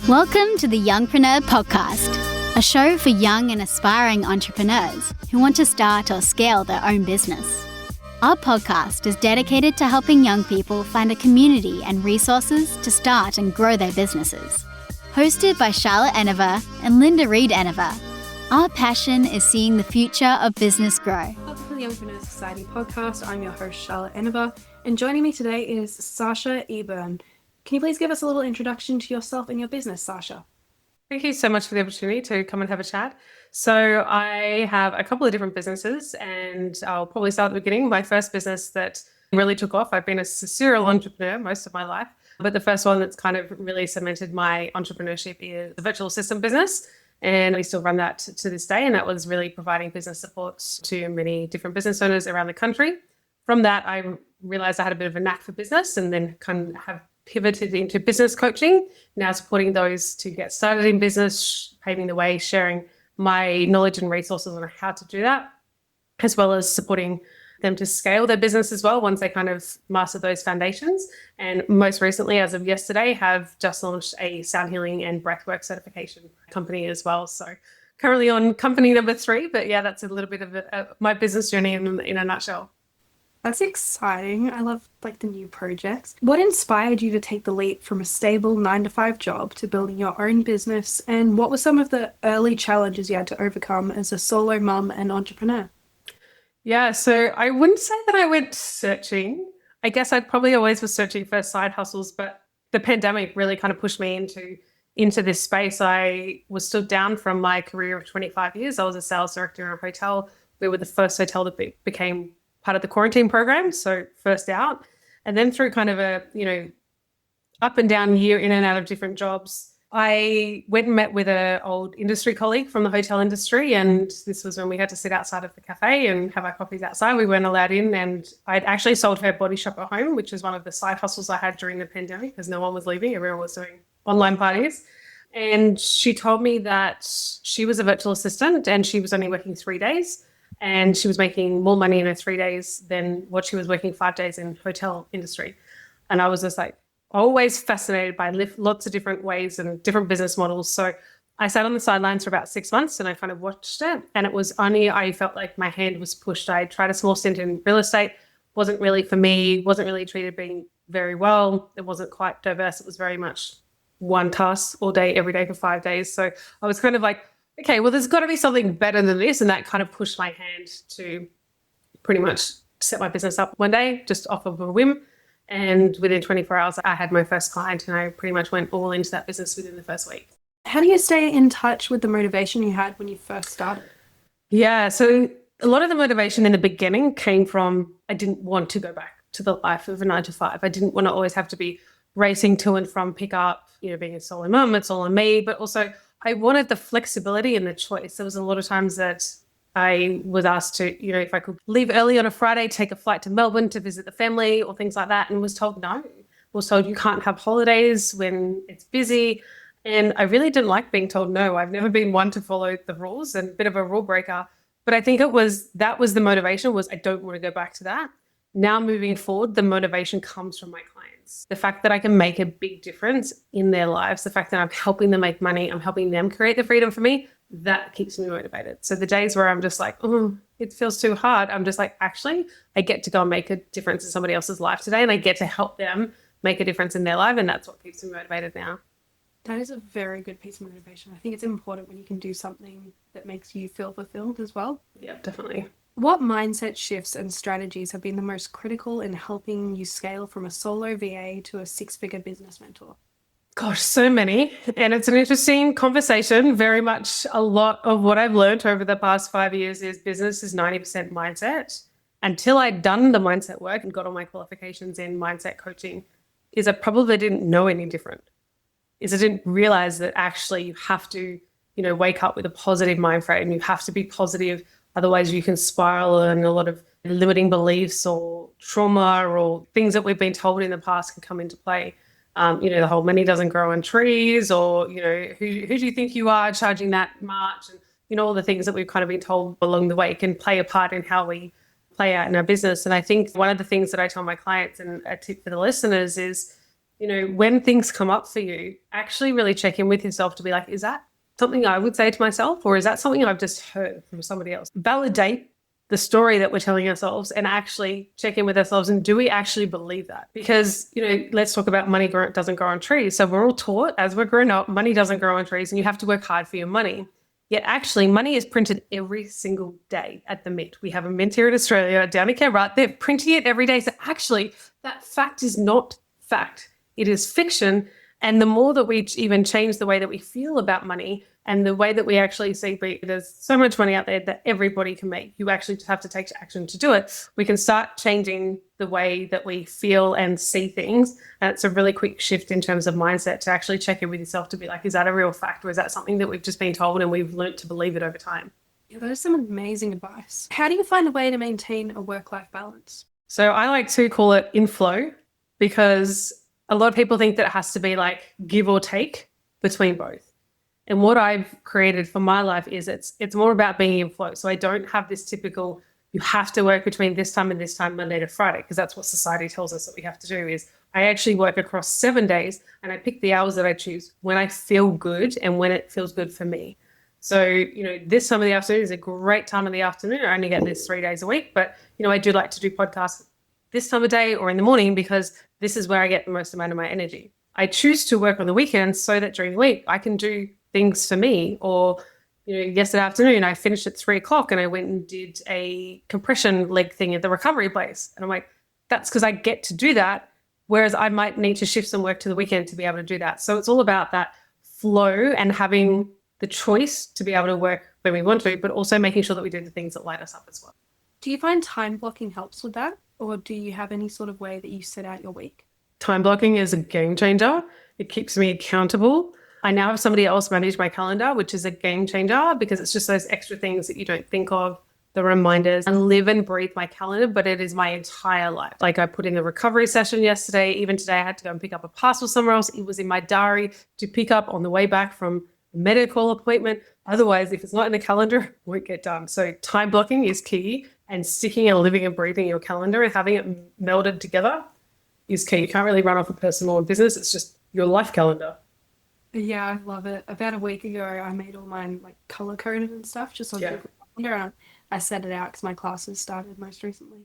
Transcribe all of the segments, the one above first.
Welcome to the Youngpreneur Podcast, a show for young and aspiring entrepreneurs who want to start or scale their own business. Our podcast is dedicated to helping young people find a community and resources to start and grow their businesses. Hosted by Charlotte Eburne and Linda Reed Eburne, our passion is seeing the future of business grow. Welcome to the Young Preneur Society Podcast. I'm your host, Charlotte Eburne, and joining me today is Sasha Eburne. Can you please give us a little introduction to yourself and your business, Sasha? Thank you so much for the opportunity to come and have a chat. So I have a couple of different businesses, and I'll probably start at the beginning. My first business that really took off, I've been a serial entrepreneur most of my life, but the first one that's kind of really cemented my entrepreneurship is the virtual assistant business. And we still run that to this day. And that was really providing business support to many different business owners around the country. From that, I realized I had a bit of a knack for business and then kind of have pivoted into business coaching, now supporting those to get started in business, paving the way, sharing my knowledge and resources on how to do that, as well as supporting them to scale their business as well once they kind of master those foundations. And most recently, as of yesterday, have just launched a sound healing and breathwork certification company as well. So currently on company number 3, but yeah, that's a little bit of my business journey in a nutshell. That's exciting. I love the new projects. What inspired you to take the leap from a stable 9-to-5 job to building your own business? And what were some of the early challenges you had to overcome as a solo mum and entrepreneur? Yeah, so I wouldn't say that I went searching. I guess I probably always was searching for side hustles, but the pandemic really kind of pushed me into this space. I was stood down from my career of 25 years. I was a sales director in a hotel. We were the first hotel that became part of the quarantine program, so first out. And then through kind of a, up and down year in and out of different jobs, I went and met with an old industry colleague from the hotel industry, and this was when we had to sit outside of the cafe and have our coffees outside. We weren't allowed in, and I'd actually sold her body shop at home, which was one of the side hustles I had during the pandemic because no one was leaving. Everyone was doing online parties. And she told me that she was a virtual assistant and she was only working 3 days. And she was making more money in her 3 days than what she was working 5 days in hotel industry. And I was just always fascinated by lots of different ways and different business models. So I sat on the sidelines for about 6 months and I kind of watched it. And it was only I felt like my hand was pushed. I tried a small stint in real estate. Wasn't really for me, wasn't really treated being very well. It wasn't quite diverse. It was very much one task all day, every day for 5 days. So I was kind of okay, well, there's got to be something better than this. And that kind of pushed my hand to pretty much set my business up one day, just off of a whim. And within 24 hours, I had my first client and I pretty much went all into that business within the first week. How do you stay in touch with the motivation you had when you first started? Yeah, so a lot of the motivation in the beginning came from I didn't want to go back to the life of a 9-to-5. I didn't want to always have to be racing to and from pick up, being a solo mum, it's all on me, but also I wanted the flexibility and the choice. There was a lot of times that I was asked to, if I could leave early on a Friday, take a flight to Melbourne to visit the family or things like that, and was told no. Was told you can't have holidays when it's busy. And I really didn't like being told no. I've never been one to follow the rules and a bit of a rule breaker. But I think that was the motivation was I don't want to go back to that. Now moving forward, the motivation comes from my clients. The fact that I can make a big difference in their lives, the fact that I'm helping them make money, I'm helping them create the freedom for me, that keeps me motivated. So the days where I'm just it feels too hard, I'm just actually, I get to go and make a difference in somebody else's life today and I get to help them make a difference in their life, and that's what keeps me motivated now. That is a very good piece of motivation. I think it's important when you can do something that makes you feel fulfilled as well. Yeah, definitely. What mindset shifts and strategies have been the most critical in helping you scale from a solo VA to a 6-figure business mentor? Gosh, so many. And it's an interesting conversation. Very much a lot of what I've learned over the past 5 years is business is 90% mindset. Until I'd done the mindset work and got all my qualifications in mindset coaching, is I probably didn't know any different. I didn't realize that actually you have to, wake up with a positive mind frame. You have to be positive. Otherwise, you can spiral, and a lot of limiting beliefs or trauma or things that we've been told in the past can come into play. The whole money doesn't grow on trees, or, who do you think you are charging that much? And, all the things that we've kind of been told along the way can play a part in how we play out in our business. And I think one of the things that I tell my clients, and a tip for the listeners, is when things come up for you, actually really check in with yourself to be like, is that something I would say to myself, or is that something I've just heard from somebody else? Validate the story that we're telling ourselves and actually check in with ourselves. And do we actually believe that? Because, let's talk about money doesn't grow on trees. So we're all taught as we're growing up, money doesn't grow on trees and you have to work hard for your money. Yet actually money is printed every single day at the Mint. We have a Mint here in Australia, down in Canberra, they're printing it every day. So actually that fact is not fact. It is fiction. And the more that we even change the way that we feel about money and the way that we actually see, there's so much money out there that everybody can make. You actually just have to take action to do it. We can start changing the way that we feel and see things. And it's a really quick shift in terms of mindset to actually check in with yourself to be like, is that a real fact, or is that something that we've just been told and we've learnt to believe it over time? Yeah, that is some amazing advice. How do you find a way to maintain a work-life balance? So I like to call it in flow, because a lot of people think that it has to be like give or take between both. And what I've created for my life is it's more about being in flow. So I don't have this typical, you have to work between this time and this time, Monday to Friday, because that's what society tells us that we have to do. Is I actually work across 7 days and I pick the hours that I choose when I feel good and when it feels good for me. So, this time of the afternoon is a great time of the afternoon. I only get this 3 days a week, but, I do like to do podcasts this time of day or in the morning, because this is where I get the most amount of my energy. I choose to work on the weekends so that during the week I can do things for me. Or, yesterday afternoon I finished at 3:00 and I went and did a compression leg thing at the recovery place. And I'm like, that's because I get to do that. Whereas I might need to shift some work to the weekend to be able to do that. So it's all about that flow and having the choice to be able to work when we want to, but also making sure that we do the things that light us up as well. Do you find time blocking helps with that? Or do you have any sort of way that you set out your week? Time blocking is a game changer. It keeps me accountable. I now have somebody else manage my calendar, which is a game changer, because it's just those extra things that you don't think of, the reminders. I live and breathe my calendar, but it is my entire life. Like I put in the recovery session yesterday. Even today I had to go and pick up a parcel somewhere else. It was in my diary to pick up on the way back from a medical appointment. Otherwise, if it's not in the calendar, it won't get done. So time blocking is key, and sticking and living and breathing your calendar and having it melded together is key. You can't really run off a personal or business. It's just your life calendar. Yeah, I love it. About a week ago, I made all mine like color coded and stuff, just on Google Calendar, and I set it out because my classes started most recently.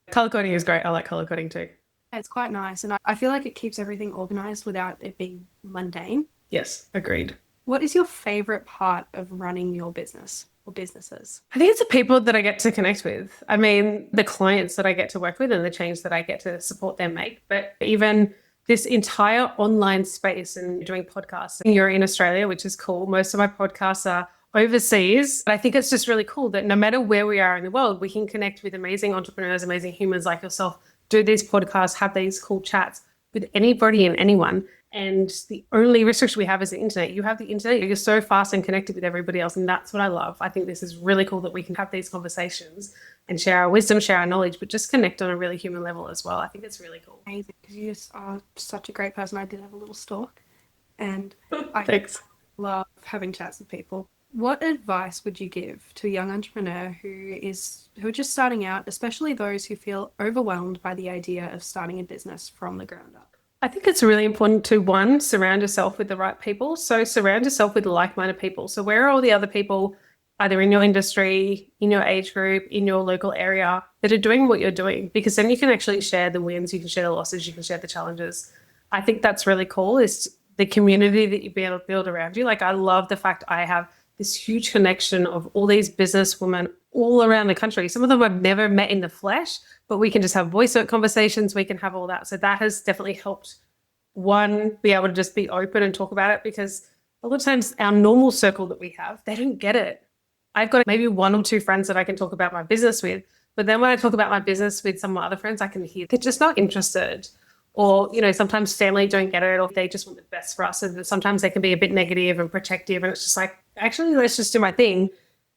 Color coding is great. I like color coding too. It's quite nice, and I feel like it keeps everything organized without it being mundane. Yes, agreed. What is your favorite part of running your business or businesses? I think it's the people that I get to connect with. I mean, the clients that I get to work with and the change that I get to support them make. But even this entire online space and doing podcasts. You're in Australia, which is cool. Most of my podcasts are overseas. But I think it's just really cool that no matter where we are in the world, we can connect with amazing entrepreneurs, amazing humans like yourself, do these podcasts, have these cool chats with anybody and anyone. And the only restriction we have is the internet. You have the internet, you're so fast and connected with everybody else. And that's what I love. I think this is really cool that we can have these conversations and share our wisdom, share our knowledge, but just connect on a really human level as well. I think it's really cool. Amazing, because you just are such a great person. I did have a little stalk, and Thanks. Love having chats with people. What advice would you give to a young entrepreneur who are just starting out, especially those who feel overwhelmed by the idea of starting a business from the ground up? I think it's really important to, one, surround yourself with the right people. So surround yourself with like-minded people. So where are all the other people, either in your industry, in your age group, in your local area, that are doing what you're doing? Because then you can actually share the wins, you can share the losses, you can share the challenges. I think that's really cool, is the community that you be able to build around you. Like I love the fact I have this huge connection of all these businesswomen all around the country. Some of them I've never met in the flesh, but we can just have voice note conversations. We can have all that. So that has definitely helped, one, be able to just be open and talk about it, because a lot of times our normal circle that we have, they don't get it. I've got maybe one or two friends that I can talk about my business with, but then when I talk about my business with some of my other friends, I can hear they're just not interested. Or, sometimes family don't get it, or they just want the best for us. So sometimes they can be a bit negative and protective, and it's just like, actually, let's just do my thing.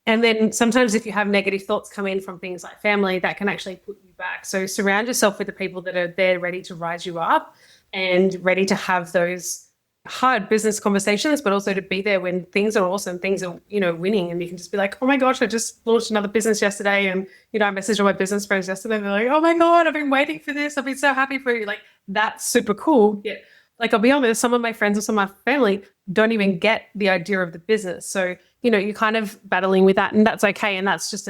And then sometimes if you have negative thoughts come in from things like family, that can actually put you back. So surround yourself with the people that are there ready to rise you up and ready to have those hard business conversations, but also to be there when things are awesome, things are, winning. And you can just be like, oh my gosh, I just launched another business yesterday. And, I messaged all my business friends yesterday. They're like, oh my God, I've been waiting for this. I've been so happy for you. Like, that's super cool. Yeah. Like, I'll be honest, some of my friends or some of my family don't even get the idea of the business. So, you're kind of battling with that, and that's okay. And that's just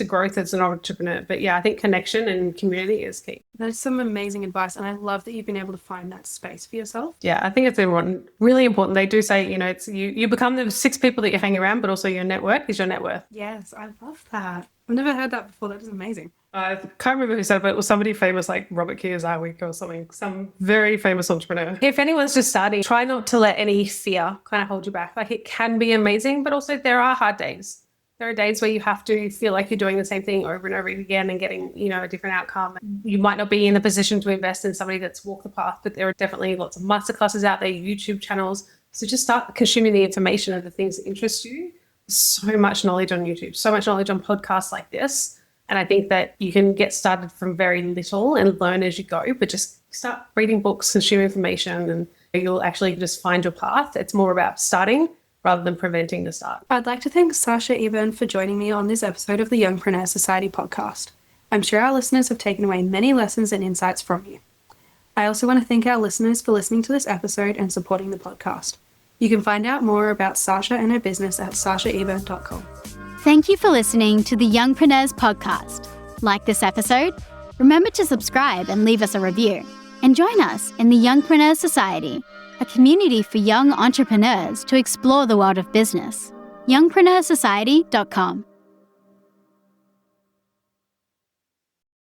a growth as an entrepreneur. But yeah, I think connection and community is key. That is some amazing advice. And I love that you've been able to find that space for yourself. Yeah, I think it's really important. They do say, it's you become the 6 people that you hang around, but also your network is your net worth. Yes, I love that. I've never heard that before. That is amazing. I can't remember who said it, but it was somebody famous like Robert Kiyosaki or something, some very famous entrepreneur. If anyone's just starting, try not to let any fear kind of hold you back. Like, it can be amazing, but also there are hard days. There are days where you have to feel like you're doing the same thing over and over again and getting, a different outcome. You might not be in a position to invest in somebody that's walked the path, but there are definitely lots of masterclasses out there, YouTube channels. So just start consuming the information of the things that interest you. There's so much knowledge on YouTube, so much knowledge on podcasts like this. And I think that you can get started from very little and learn as you go, but just start reading books, consume information, and you'll actually just find your path. It's more about starting rather than preventing the start. I'd like to thank Sasha Eburne for joining me on this episode of the Youngpreneur Society podcast. I'm sure our listeners have taken away many lessons and insights from you. I also want to thank our listeners for listening to this episode and supporting the podcast. You can find out more about Sasha and her business at sashaeburne.com. Thank you for listening to the Youngpreneurs podcast. Like this episode? Remember to subscribe and leave us a review. And join us in the Youngpreneur Society, a community for young entrepreneurs to explore the world of business. Youngpreneursociety.com